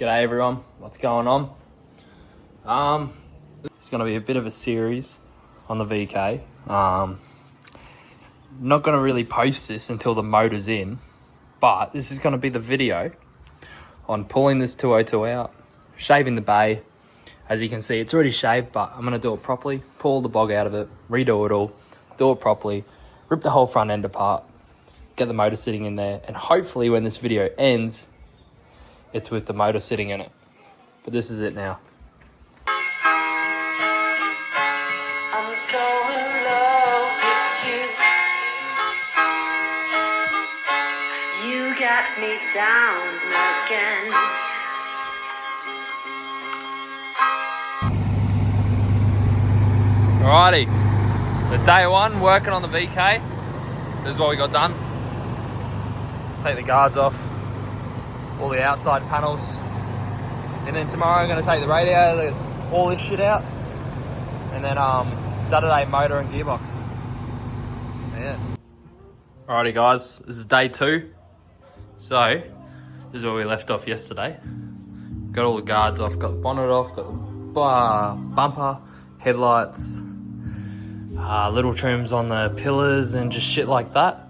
G'day everyone, what's going on? It's going to be a bit of a series on the VK. Not going to really post this until the motor's in, but this is going to be the video on pulling this 202 out, shaving the bay. As you can see, it's already shaved, but I'm going to do it properly, pull the bog out of it, redo it all, do it properly, rip the whole front end apart, get the motor sitting in there, and hopefully when this video ends, it's with the motor sitting in it. But this is it now. I'm so in love with you. You got me down again. Alrighty, the day one working on the VK. This is what we got done. Take the guards off, all the outside panels, and then tomorrow I'm going to take the radiator, all this shit out, and then Saturday motor and gearbox. Yeah. Alrighty guys, this is day 2. So this is where we left off yesterday. Got all the guards off, got the bonnet off, got the bumper, headlights, little trims on the pillars and just shit like that.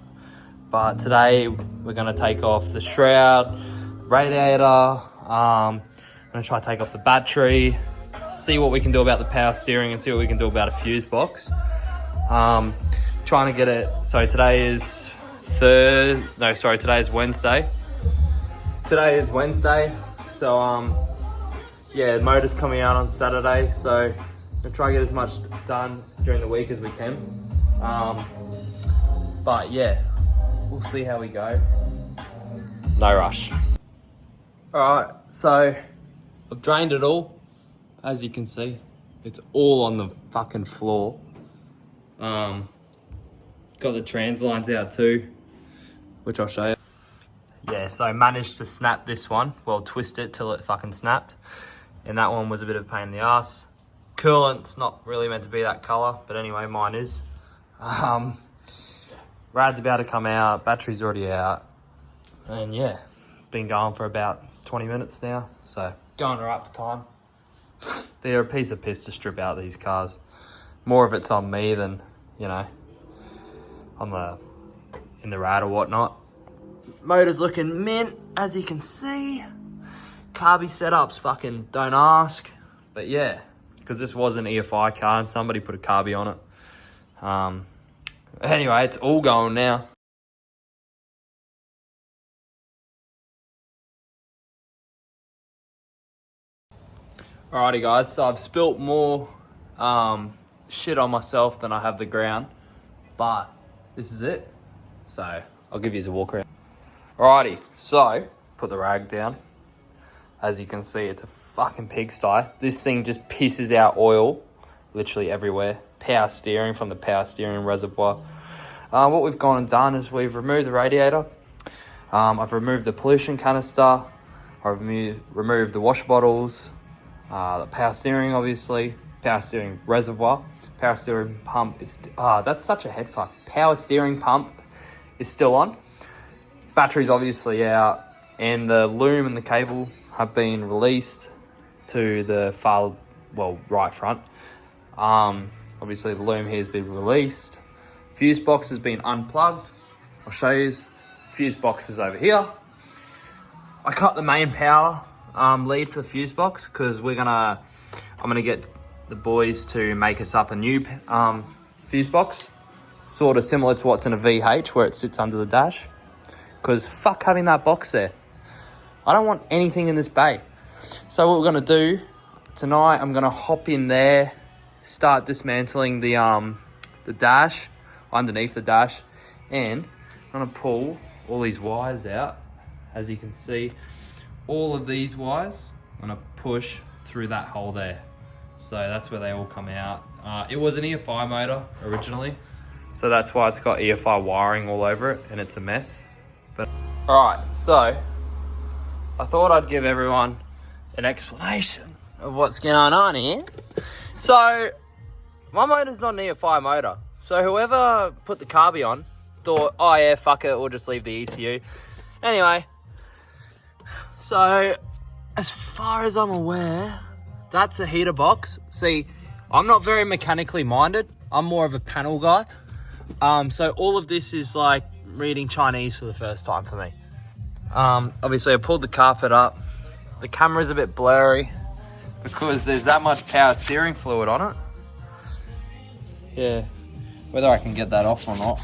But today we're going to take off the shroud, radiator, I'm going to try to take off the battery, see what we can do about the power steering and see what we can do about a fuse box. Trying to get it, so today is today is Wednesday. Today is Wednesday, so yeah, the motor's coming out on Saturday, so I'm going to try to get as much done during the week as we can. But yeah, we'll see how we go. No rush. Alright, so I've drained it all. As you can see, it's all on the fucking floor. Got the trans lines out too, which I'll show you. Yeah, so I managed to snap this one. Well, twist it till it fucking snapped. And that one was a bit of a pain in the ass. Coolant's not really meant to be that colour, but anyway, mine is. Rad's about to come out, battery's already out. And yeah, been going for about 20 minutes now, so going right for time. They're a piece of piss to strip out these cars. More of it's on me than, you know, in the rad or whatnot. Motor's looking mint, as you can see. Carby setups, fucking don't ask. But yeah, because this was an EFI car and somebody put a carby on it. Anyway, it's all going now. Alrighty guys, so I've spilt more shit on myself than I have the ground, but this is it. So I'll give you a walk around. Alrighty, so put the rag down. As you can see, it's a fucking pigsty. This thing just pisses out oil literally everywhere. Power steering from the power steering reservoir. What we've gone and done is we've removed the radiator. I've removed the pollution canister. I've removed the wash bottles. The power steering, obviously, power steering reservoir, power steering pump is, that's such a head fuck. Power steering pump is still on. Battery's obviously out, and the loom and the cable have been released to the right front. Obviously the loom here has been released. Fuse box has been unplugged. I'll show you. Fuse box is over here. I cut the main power lead for the fuse box because I'm gonna get the boys to make us up a new fuse box, sort of similar to what's in a VH where it sits under the dash, because fuck having that box there. I don't want anything in this bay. So what we're gonna do tonight, I'm gonna hop in there, start dismantling the dash, underneath the dash, and I'm gonna pull all these wires out. As you can see, all of these wires, I'm gonna push through that hole there. So that's where they all come out. It was an EFI motor originally, so that's why it's got EFI wiring all over it and it's a mess. But alright, so I thought I'd give everyone an explanation of what's going on here. So my motor's not an EFI motor, so whoever put the carby on thought, oh yeah, fuck it, we'll just leave the ECU. Anyway, so as far as I'm aware, that's a heater box. See, I'm not very mechanically minded. I'm more of a panel guy. So all of this is like reading Chinese for the first time for me. Obviously I pulled the carpet up. The camera's a bit blurry because there's that much power steering fluid on it. Yeah, whether I can get that off or not.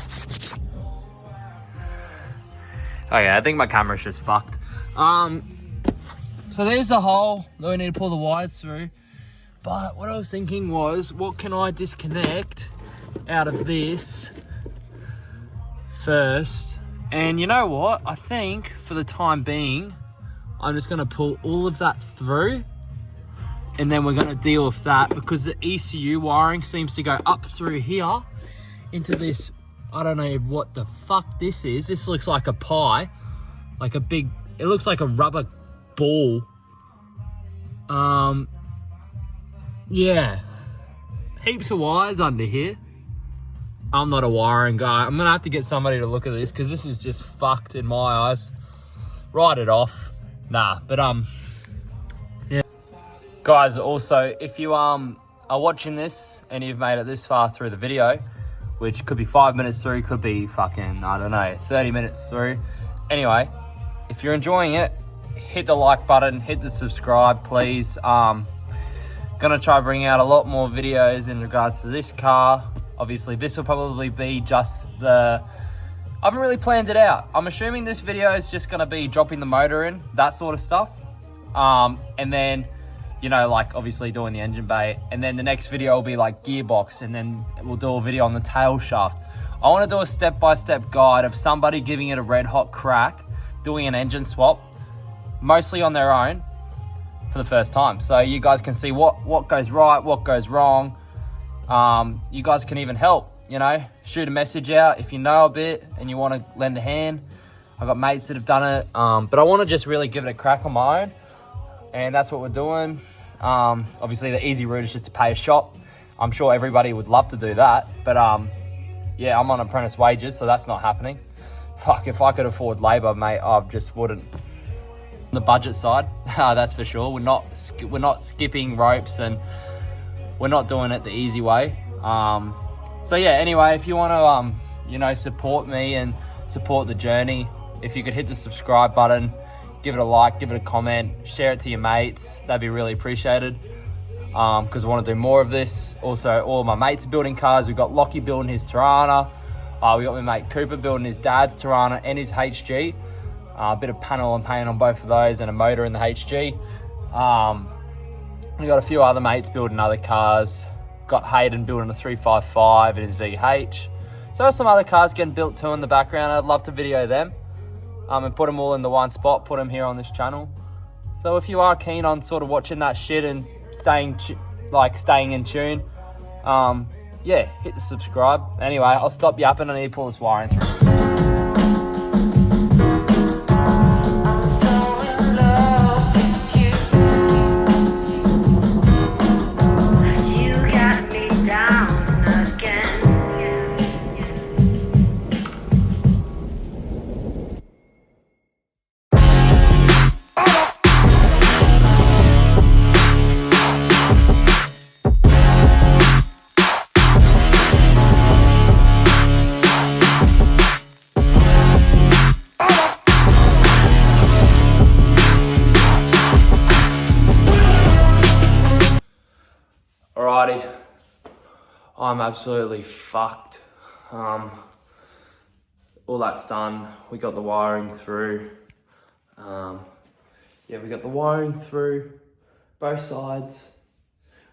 Oh yeah, I think my camera's just fucked. So there's the hole that we need to pull the wires through. But what I was thinking was, what can I disconnect out of this first? And you know what? I think for the time being, I'm just gonna pull all of that through, and then we're gonna deal with that because the ECU wiring seems to go up through here into this. I don't know what the fuck this is. This looks like a pie, like a big, it looks like a rubber ball. Yeah, heaps of wires under here. I'm not a wiring guy. I'm gonna have to get somebody to look at this because this is just fucked in my eyes. Write it off. Nah, but yeah. Guys, also, if you are watching this and you've made it this far through the video, which could be 5 minutes through, could be fucking, I don't know, 30 minutes through. Anyway, if you're enjoying it, hit the like button, hit the subscribe, please. Gonna try bring out a lot more videos in regards to this car. Obviously, this will probably be just I haven't really planned it out. I'm assuming this video is just gonna be dropping the motor in, that sort of stuff. And then, you know, like obviously doing the engine bay. And then the next video will be like gearbox, and then we'll do a video on the tail shaft. I wanna do a step-by-step guide of somebody giving it a red hot crack, doing an engine swap, mostly on their own for the first time. So you guys can see what goes right, what goes wrong. You guys can even help, you know, shoot a message out if you know a bit and you want to lend a hand. I've got mates that have done it, but I want to just really give it a crack on my own, and that's what we're doing. Obviously the easy route is just to pay a shop. I'm sure everybody would love to do that, but yeah, I'm on apprentice wages, so that's not happening. Fuck, if I could afford labour, mate, I just wouldn't. On the budget side, that's for sure. We're not skipping ropes, and we're not doing it the easy way. So yeah, anyway, if you want to, you know, support me and support the journey, if you could hit the subscribe button, give it a like, give it a comment, share it to your mates, that'd be really appreciated. Because I want to do more of this. Also, all of my mates are building cars. We've got Lockie building his Tirana. We got my mate Cooper building his dad's Tirana and his HG. A bit of panel and paint on both of those and a motor in the HG. We got a few other mates building other cars. Got Hayden building a 355 in his VH. So there's some other cars getting built too in the background. I'd love to video them and put them all in the one spot, put them here on this channel. So if you are keen on sort of watching that shit and staying in tune, yeah, hit the subscribe. Anyway, I'll stop yapping. I need to pull this wiring through. I'm so in love with you. You got me down again. Alrighty, I'm absolutely fucked. All that's done. We got the wiring through. Yeah, we got the wiring through both sides.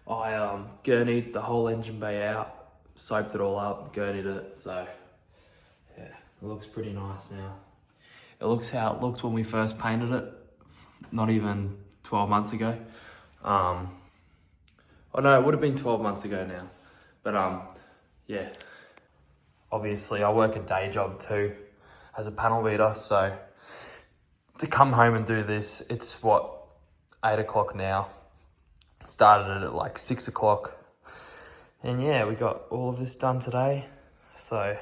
I gurneyed the whole engine bay out, soaped it all up, gurneyed it. So yeah, it looks pretty nice now. It looks how it looked when we first painted it, not even 12 months ago. Oh no, it would have been 12 months ago now. But yeah. Obviously I work a day job too as a panel beater, so to come home and do this, it's what, 8 o'clock now. Started it at like 6 o'clock. And yeah, we got all of this done today. So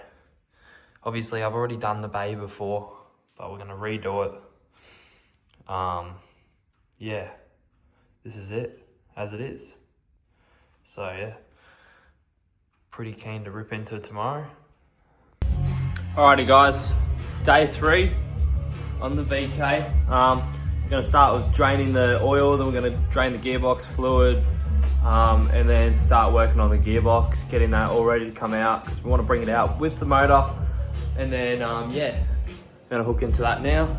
obviously I've already done the bay before, but we're gonna redo it. yeah, this is it as it is. So yeah, pretty keen to rip into tomorrow. Alrighty guys, day 3 on the VK. We're gonna start with draining the oil, then we're gonna drain the gearbox fluid, and then start working on the gearbox, getting that all ready to come out because we want to bring it out with the motor. And then yeah, gonna hook into that now.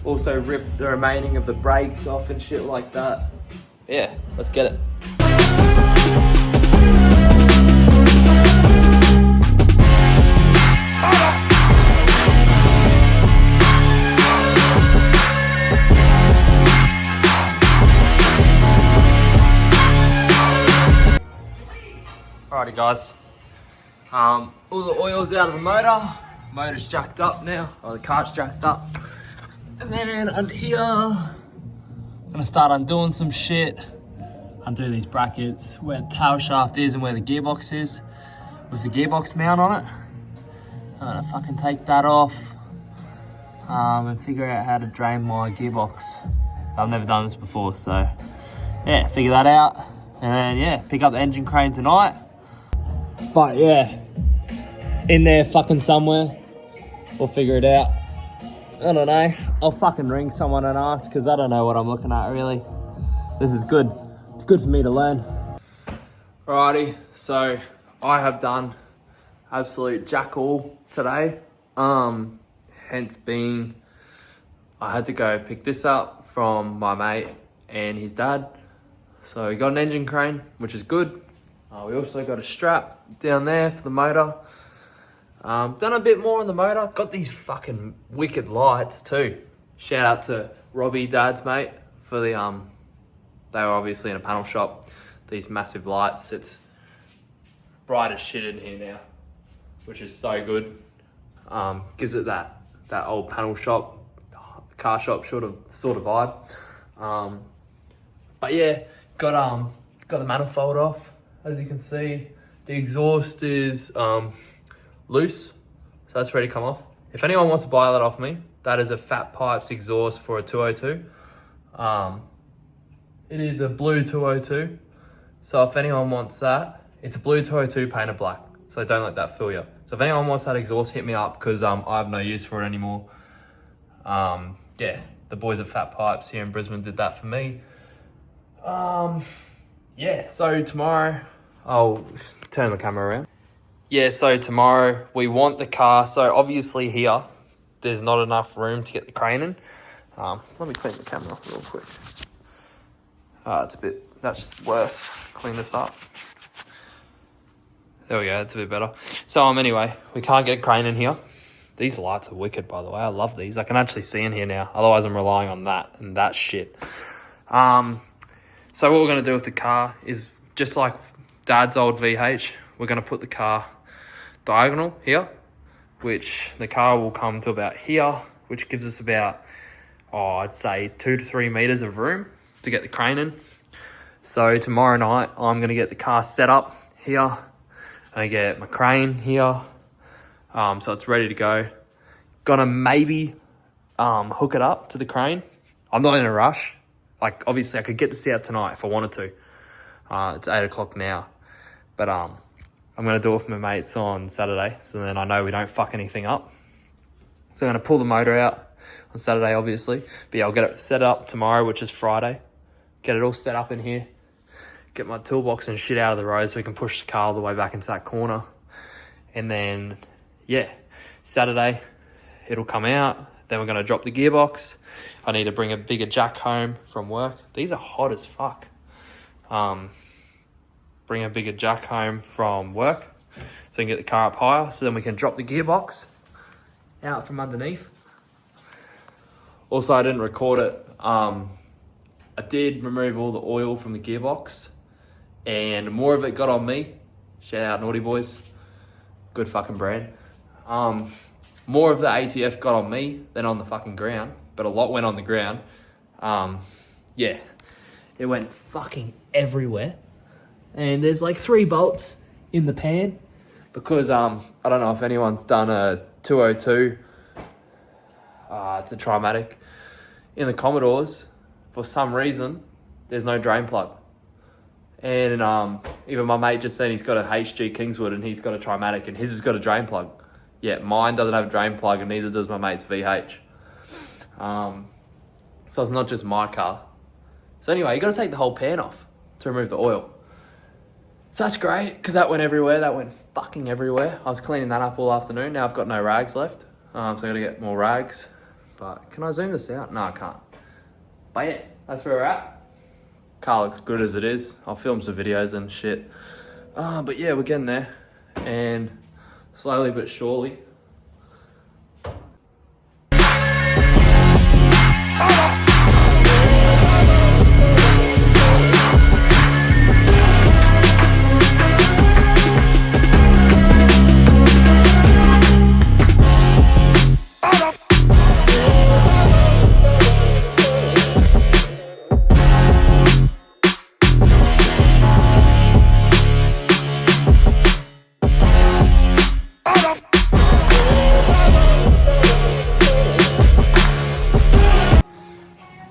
Also rip the remaining of the brakes off and shit like that. Yeah, let's get it. Alrighty guys, all the oil's out of the motor's jacked up now, or the cart's jacked up. And then under here, I'm gonna start undoing some shit. Undo these brackets, where the tail shaft is and where the gearbox is, with the gearbox mount on it. I'm gonna fucking take that off, and figure out how to drain my gearbox. I've never done this before, so yeah, figure that out. And then yeah, pick up the engine crane tonight. But yeah, in there fucking somewhere, we'll figure it out. I don't know, I'll fucking ring someone and ask, because I don't know what I'm looking at really. This is good, it's good for me to learn. Alrighty, so I have done absolute jack all today. Hence being, I had to go pick this up from my mate and his dad. So we got an engine crane, which is good. We also got a strap down there for the motor. Done a bit more on the motor. Got these fucking wicked lights too. Shout out to Robbie, Dad's mate, for the they were obviously in a panel shop. These massive lights. It's bright as shit in here now, which is so good. Gives it that old panel shop, car shop sort of vibe. But yeah, got the manifold off. As you can see, the exhaust is loose, so that's ready to come off. If anyone wants to buy that off me, that is a Fat Pipes exhaust for a 202. It is a blue 202, so if anyone wants that, it's a blue 202 painted black, so don't let that fool you. So if anyone wants that exhaust, hit me up, because I have no use for it anymore. Yeah, the boys at Fat Pipes here in Brisbane did that for me. Yeah, so tomorrow, I'll turn the camera around. Yeah, so tomorrow we want the car. So obviously here, there's not enough room to get the crane in. Let me clean the camera off real quick. That's just worse. Clean this up. There we go, that's a bit better. So anyway, we can't get a crane in here. These lights are wicked, by the way. I love these. I can actually see in here now. Otherwise I'm relying on that and that shit. So what we're going to do with the car is, just like Dad's old VH, we're going to put the car diagonal here, which the car will come to about here, which gives us about, I'd say 2 to 3 meters of room to get the crane in. So tomorrow night, I'm going to get the car set up here. I get my crane here, so it's ready to go. Gonna maybe hook it up to the crane. I'm not in a rush. Like, obviously I could get this out tonight if I wanted to. It's 8 o'clock now. But I'm going to do it with my mates on Saturday, so then I know we don't fuck anything up. So I'm going to pull the motor out on Saturday, obviously. But yeah, I'll get it set up tomorrow, which is Friday. Get it all set up in here. Get my toolbox and shit out of the road so we can push the car all the way back into that corner. And then, yeah, Saturday it'll come out. Then we're going to drop the gearbox. I need to bring a bigger jack home from work. These are hot as fuck. Bring a bigger jack home from work so we can get the car up higher, so then we can drop the gearbox out from underneath. Also, I didn't record it. I did remove all the oil from the gearbox, and more of it got on me. Shout out Naughty Boys. Good fucking brand. More of the ATF got on me than on the fucking ground, but a lot went on the ground. Yeah, it went fucking everywhere. And there's like 3 bolts in the pan because I don't know if anyone's done a 202. It's a Trimatic in the Commodores. for some reason, there's no drain plug. And even my mate just said he's got a HG Kingswood and he's got a Trimatic and his has got a drain plug. Yeah, mine doesn't have a drain plug and neither does my mate's VH. So it's not just my car. So anyway, you got to take the whole pan off to remove the oil. So that's great because that went everywhere. That went fucking everywhere. I was cleaning that up all afternoon. Now I've got no rags left. So I got to get more rags. But can I zoom this out? No, I can't. But yeah, that's where we're at. Car looks good as it is. I'll film some videos and shit. But yeah, we're getting there. And slowly but surely.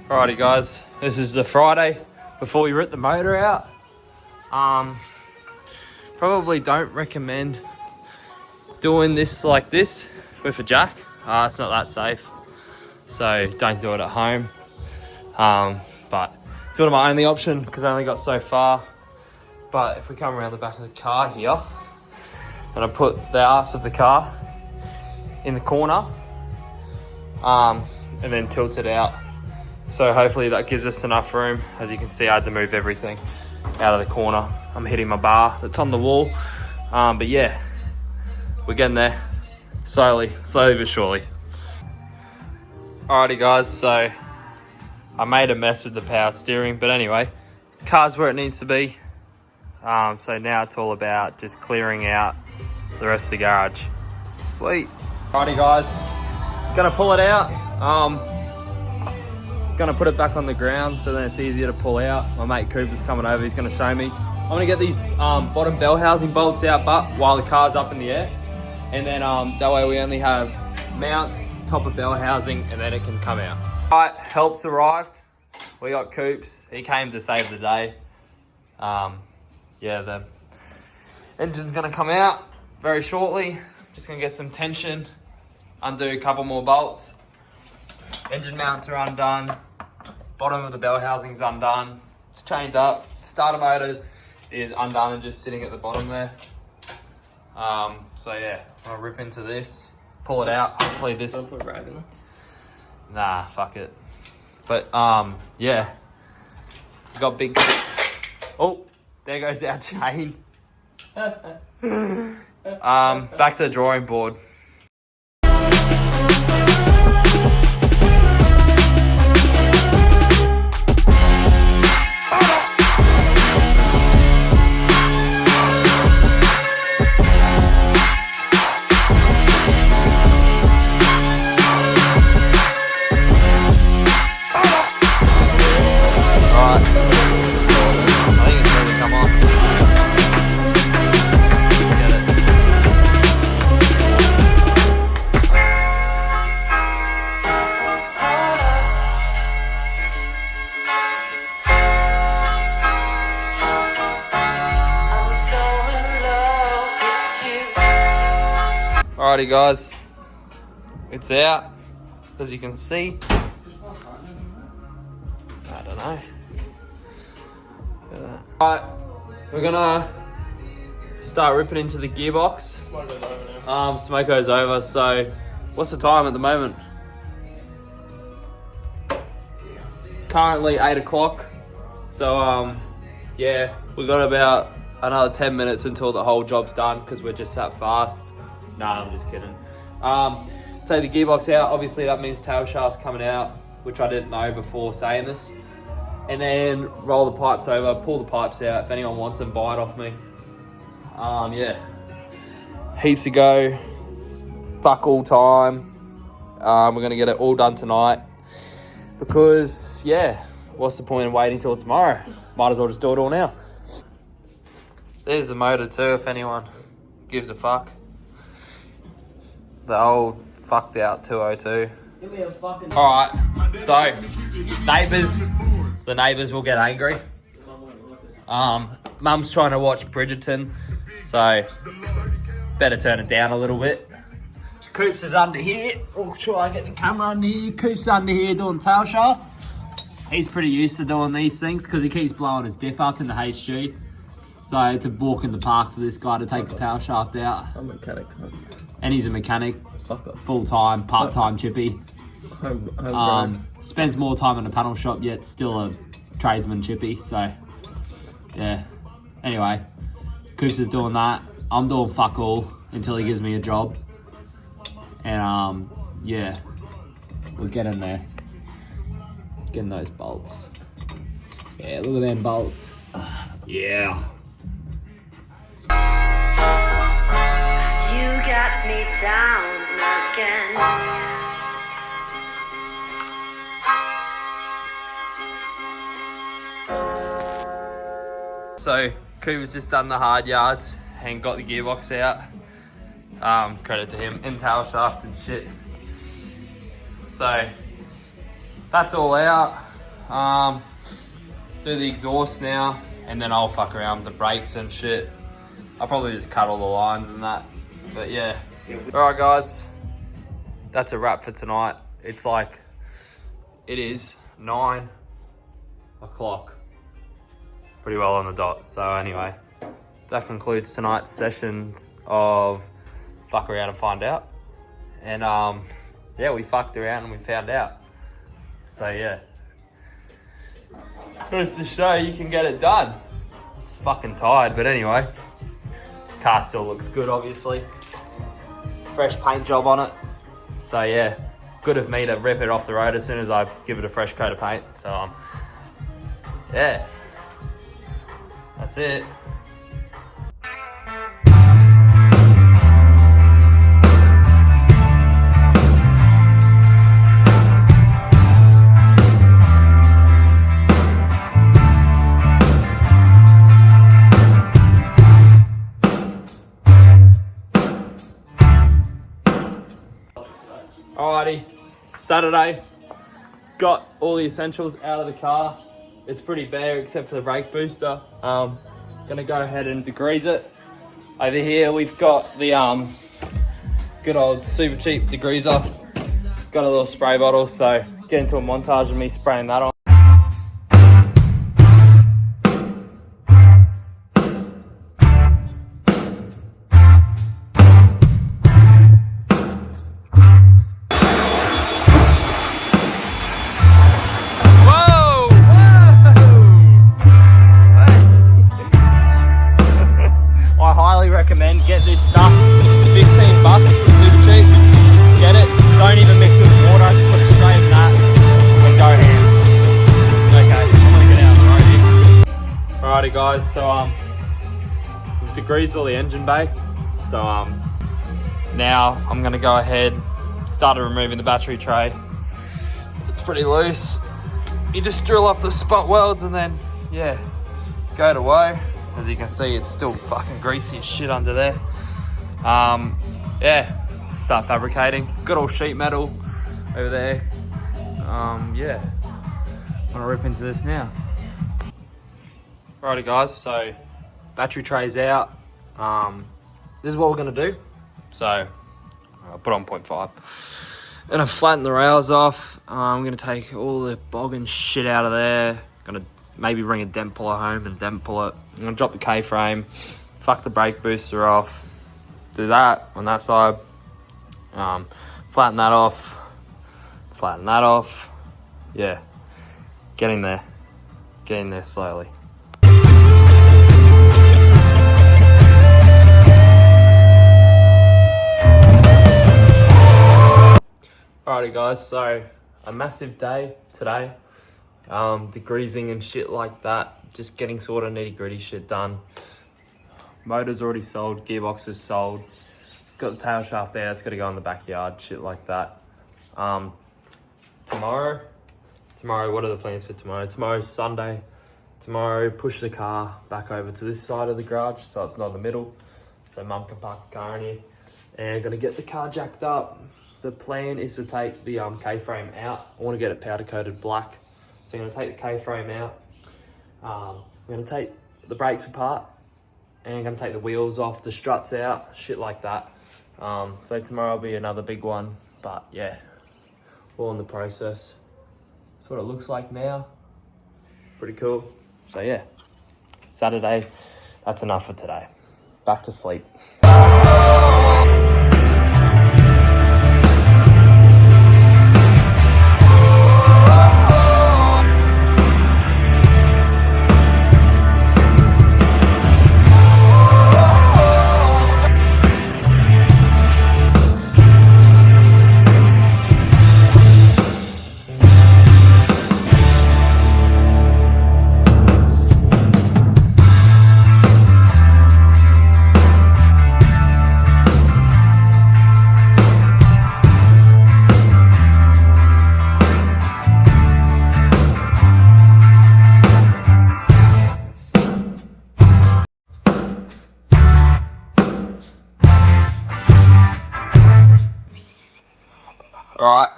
Alrighty guys, this is the Friday before we rip the motor out. Probably don't recommend doing this like this with a jack. It's not that safe, so don't do it at home. But it's sort of my only option because I only got so far. But if we come around the back of the car here, and I put the ass of the car in the corner, and then tilt it out. So hopefully that gives us enough room. As you can see, I had to move everything out of the corner. I'm hitting my bar that's on the wall. But yeah, we're getting there slowly but surely. Alrighty guys, so I made a mess with the power steering, but anyway, car's where it needs to be. So now it's all about just clearing out the rest of the garage. Sweet. Alrighty guys, gonna pull it out. Gonna put it back on the ground so then it's easier to pull out. My mate Cooper's coming over, he's gonna show me. I'm gonna get these bottom bell housing bolts out but while the car's up in the air. And then that way we only have mounts, top of bell housing, and then it can come out. Alright, help's arrived. We got Coops, he came to save the day. Yeah, the engine's gonna come out very shortly. Just gonna get some tension, undo a couple more bolts. Engine mounts are undone, bottom of the bell housing's undone, it's chained up, starter motor is undone and just sitting at the bottom there. So yeah, I'll rip into this, pull it out, hopefully this... Don't put rag in there. Nah, fuck it. But yeah, we got big... Oh, there goes our chain. Back to the drawing board. Alrighty guys, it's out, as you can see. I don't know. Alright, we're gonna start ripping into the gearbox. Smoko's over, so what's the time at the moment? Currently 8 o'clock, so yeah, we've got about another 10 minutes until the whole job's done because we're just that fast. Nah, I'm just kidding. Take the gearbox out, obviously that means tail shaft's coming out, which I didn't know before saying this. And then roll the pipes over, pull the pipes out. If anyone wants them, buy it off me. Yeah. Heaps to go. Fuck all time. We're gonna get it all done tonight. Because, yeah, what's the point of waiting till tomorrow? Might as well just do it all now. There's the motor too, if anyone gives a fuck. The old fucked out 202. Alright, so neighbours The neighbours will get angry. Mum's trying to watch Bridgerton, so better turn it down a little bit. Coops is under here. We'll try and get the camera under here. Coops is under here doing tail shaft. He's pretty used to doing these things because he keeps blowing his diff up in the HG. So it's a walk in the park for this guy to take the tail shaft out. I'm a mechanic. And he's a mechanic, full-time, part-time chippy. Spends more time in a panel shop, yet still a tradesman chippy. So, yeah. Anyway, Coops is doing that. I'm doing fuck all until he gives me a job. And, yeah, we're getting there. Getting those bolts. Yeah, look at them bolts. Yeah. You got me down again. So, Cooper's just done the hard yards and got the gearbox out. Credit to him, in tail shaft and shit. So, that's all out. Do the exhaust now, and then I'll fuck around with the brakes and shit. I'll probably just cut all the lines and that. But yeah. Alright guys, that's a wrap for tonight. It's like, it is 9 o'clock. Pretty well on the dot. So anyway, that concludes tonight's sessions of fuck around and find out. And yeah, we fucked around and we found out. So yeah, goes to show you can get it done. Fucking tired, but anyway, car still looks good, obviously. Fresh paint job on it. So yeah, good of me to rip it off the road as soon as I give it a fresh coat of paint. So yeah, that's it. Alrighty, Saturday, got all the essentials out of the car. It's pretty bare except for the brake booster. Gonna go ahead and degrease it. Over here we've got the good old super cheap degreaser. Got a little spray bottle, so get into a montage of me spraying that on. Recommend get this stuff. 15 bucks, super cheap. Get it. Don't even mix it with water. Just put it straight in that and go ham. Okay, I'm gonna get out. Alrighty guys, so we've degreased all the engine bay. So now I'm gonna go ahead, start removing the battery tray. It's pretty loose. You just drill off the spot welds and then yeah, go to woe. As you can see, it's still fucking greasy as shit under there. Yeah, start fabricating. Good old sheet metal over there. Yeah, I'm gonna rip into this now. Alrighty guys, so battery tray's out. This is what we're gonna do. So, I'll put on 0.5. Gonna flatten the rails off. I'm gonna take all the boggin shit out of there. Gonna maybe bring a dent puller home and dent pull it. I'm gonna drop the K-frame, fuck the brake booster off, do that on that side, flatten that off, yeah, getting there slowly. Alrighty guys, so a massive day today. Degreasing and shit like that, just getting sort of nitty gritty shit done. Motor's already sold, gearbox is sold, got the tail shaft there, that's got to go in the backyard, shit like that. Tomorrow, what are the plans for tomorrow? Tomorrow's Sunday. Tomorrow, push the car back over to this side of the garage so it's not in the middle, so mum can park the car in here. And gonna get the car jacked up. The plan is to take the K-frame out. I want to get it powder coated black. So I'm going to take the K-frame out. I'm going to take the brakes apart. And I'm going to take the wheels off, the struts out, shit like that. So tomorrow will be another big one. But yeah, all in the process. That's what it looks like now. Pretty cool. So yeah, Saturday, that's enough for today. Back to sleep. Alright,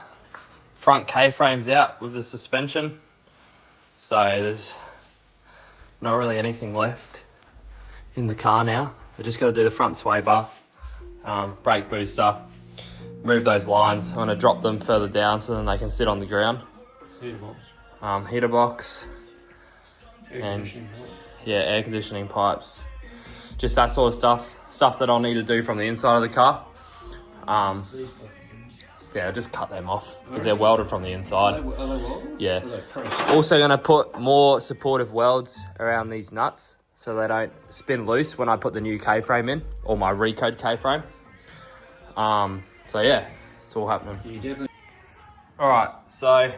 front K-frame's out with the suspension, so there's not really anything left in the car now. I just got to do the front sway bar, brake booster, move those lines. I'm going to drop them further down so then they can sit on the ground. Heater box, and yeah, air conditioning pipes, just that sort of stuff that I'll need to do from the inside of the car. Yeah, just cut them off because they're welded from the inside. Are they welded? Yeah. Also going to put more supportive welds around these nuts so they don't spin loose when I put the new K-frame in, or my Recode K-frame. So yeah, it's all happening. All right, so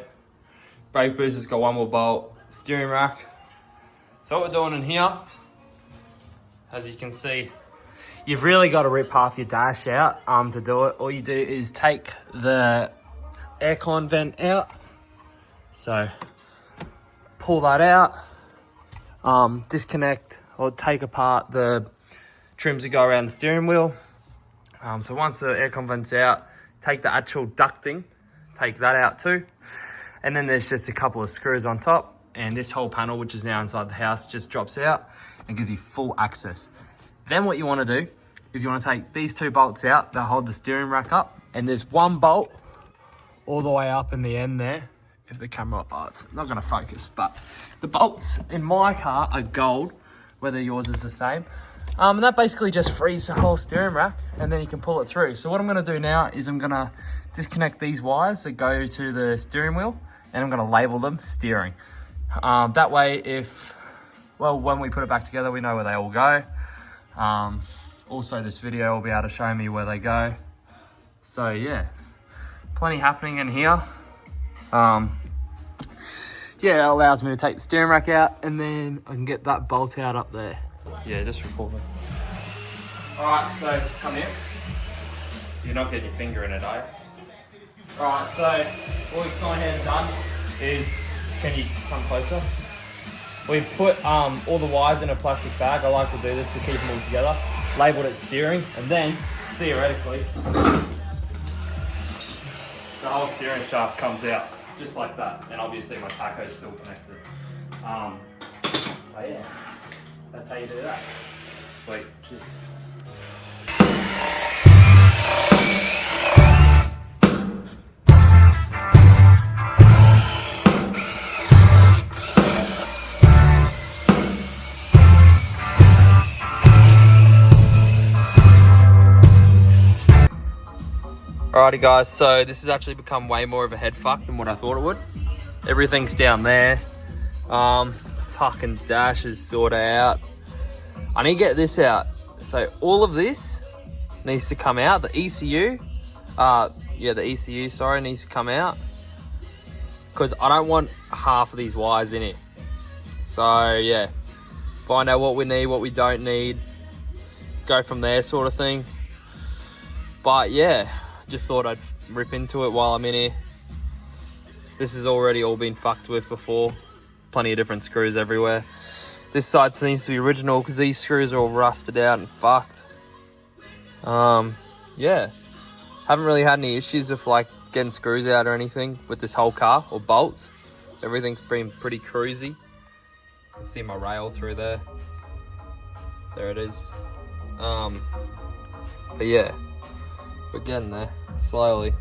brake booster's got one more bolt, steering rack. So what we're doing in here, as you can see, you've really got to rip half your dash out to do it. All you do is take the aircon vent out. So pull that out, disconnect or take apart the trims that go around the steering wheel. So once the aircon vent's out, take the actual duct thing, take that out too. And then there's just a couple of screws on top, and this whole panel, which is now inside the house, just drops out and gives you full access. Then what you want to do is you want to take these two bolts out that hold the steering rack up, and there's one bolt all the way up in the end there. If the camera, it's not going to focus, but the bolts in my car are gold, whether yours is the same. And that basically just frees the whole steering rack, and then you can pull it through. So what I'm going to do now is I'm going to disconnect these wires that go to the steering wheel, and I'm going to label them steering. That way, when we put it back together, we know where they all go. Also, this video will be able to show me where they go. So yeah, plenty happening in here. Yeah, it allows me to take the steering rack out, and then I can get that bolt out up there. Yeah, just record it. Alright, so come here. So you're not getting your finger in it, are you? Alright, so what we've gone ahead and done is, can you come closer? We've put all the wires in a plastic bag. I like to do this to keep them all together. Labelled it steering, and then, theoretically, the whole steering shaft comes out, just like that. And obviously my tacho's still connected. But yeah, that's how you do that. Sweet, cheers. Alrighty guys, so this has actually become way more of a head fuck than what I thought it would. Everything's down there. Fucking dash is sorted out. I need to get this out. So all of this needs to come out. The ECU, the ECU, sorry, needs to come out. Because I don't want half of these wires in it. So yeah, find out what we need, what we don't need. Go from there sort of thing. But yeah, just thought I'd rip into it while I'm in here. This has already all been fucked with before. Plenty of different screws everywhere. This side seems to be original because these screws are all rusted out and fucked. Yeah. Haven't really had any issues with like getting screws out or anything with this whole car, or bolts. Everything's been pretty cruisy. You can see my rail through there. There it is. But yeah, we're getting there. Slowly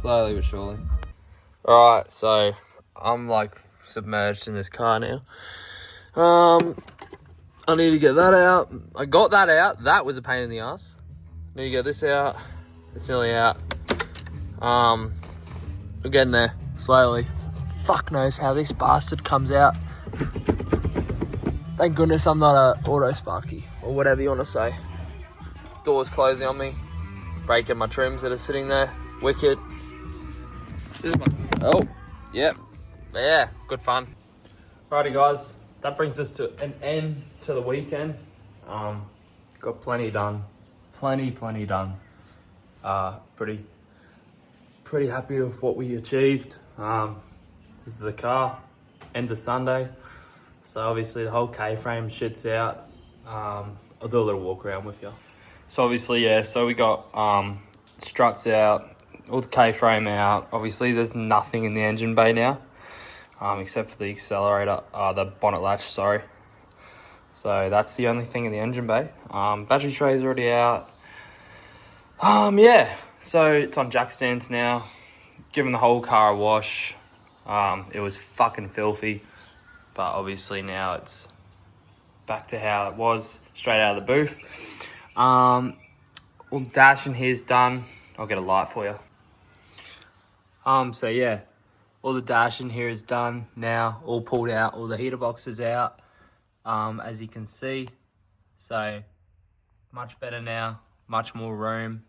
but surely. Alright, so I'm like submerged in this car now. I need to get that out. I got that out. That was a pain in the ass. Need to get this out. It's nearly out. We're getting there slowly. Fuck knows how this bastard comes out. Thank goodness I'm not a auto sparky or whatever you want to say. Doors closing on me. Breaking my trims that are sitting there. Wicked. This is my... Oh, yep. Yeah, good fun. Alrighty guys, that brings us to an end to the weekend. Got plenty done. Plenty done. Pretty happy with what we achieved. This is a car. End of Sunday. So obviously the whole K-frame shit's out. I'll do a little walk around with you. So obviously, yeah, so we got struts out, all the K-frame out. Obviously there's nothing in the engine bay now, except for the accelerator, the bonnet latch, sorry. So that's the only thing in the engine bay. Battery tray's already out. Yeah, so it's on jack stands now. Given the whole car a wash. It was fucking filthy, but obviously now it's back to how it was, straight out of the booth. All the dash in here's done. I'll get a light for you. So yeah, all the dash in here is done now, all pulled out, all the heater boxes out, as you can see. So much better now, much more room.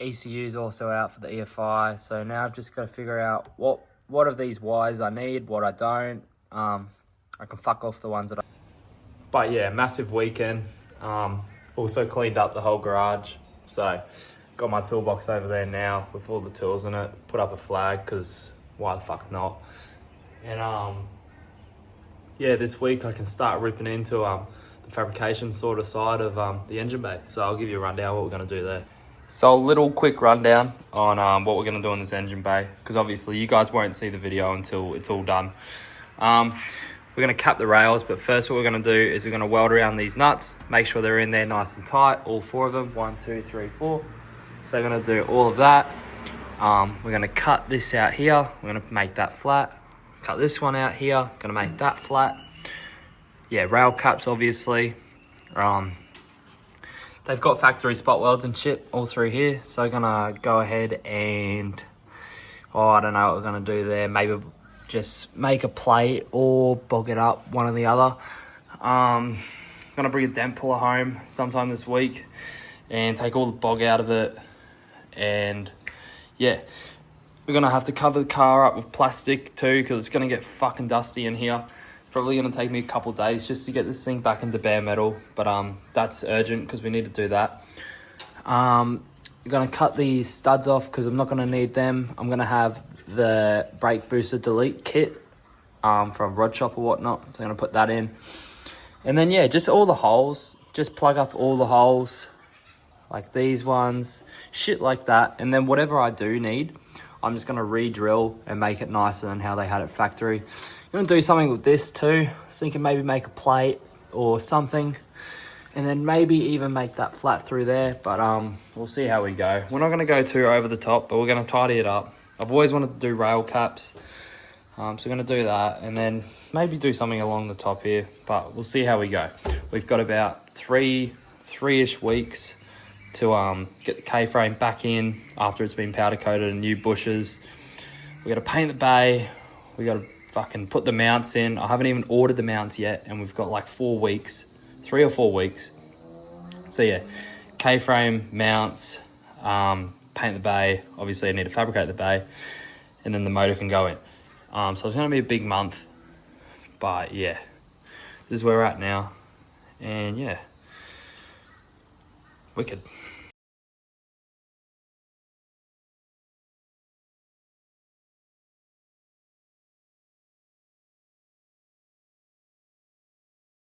ECU is also out for the EFI. So now I've just got to figure out what of these wires I need, what I don't. I can fuck off the ones that I... But yeah, massive weekend. Also cleaned up the whole garage. So got my toolbox over there now with all the tools in it. Put up a flag because why the fuck not? And yeah, this week I can start ripping into the fabrication sort of side of the engine bay. So I'll give you a rundown what we're going to do there. So a little quick rundown on what we're going to do in this engine bay, because obviously you guys won't see the video until it's all done. We're going to cap the rails, but first what we're going to do is we're going to weld around these nuts, make sure they're in there nice and tight, all four of them, 1, 2, 3, 4. So we're going to do all of that. We're going to cut this out here, we're going to make that flat. Cut this one out here, going to make that flat. Yeah, rail caps obviously. They've got factory spot welds and shit all through here. So I'm gonna go ahead and, I don't know what we're gonna do there. Maybe just make a plate or bog it up, one or the other. Gonna bring a dent puller home sometime this week and take all the bog out of it. And yeah, we're gonna have to cover the car up with plastic too, because it's gonna get fucking dusty in here. Probably going to take me a couple days just to get this thing back into bare metal, but that's urgent because we need to do that. I'm going to cut these studs off because I'm not going to need them. I'm going to have the brake booster delete kit from Rod Shop or whatnot, so I'm going to put that in. And then yeah, just all the holes, just plug up all the holes like these ones, shit like that. And then whatever I do need, I'm just going to re-drill and make it nicer than how they had it factory. I'm going to do something with this too, so you can maybe make a plate or something, and then maybe even make that flat through there, but we'll see how we go. We're not going to go too over the top, but we're going to tidy it up. I've always wanted to do rail caps, so we're going to do that, and then maybe do something along the top here, but we'll see how we go. We've got about three-ish weeks to get the K-frame back in after it's been powder coated and new bushes. We got to paint the bay, we got to fucking put the mounts in. I haven't even ordered the mounts yet, and we've got like 4 weeks, 3 or 4 weeks. So yeah, K-frame, mounts, paint the bay. Obviously I need to fabricate the bay, and then the motor can go in. So it's going to be a big month, but yeah, this is where we're at now, and yeah, wicked.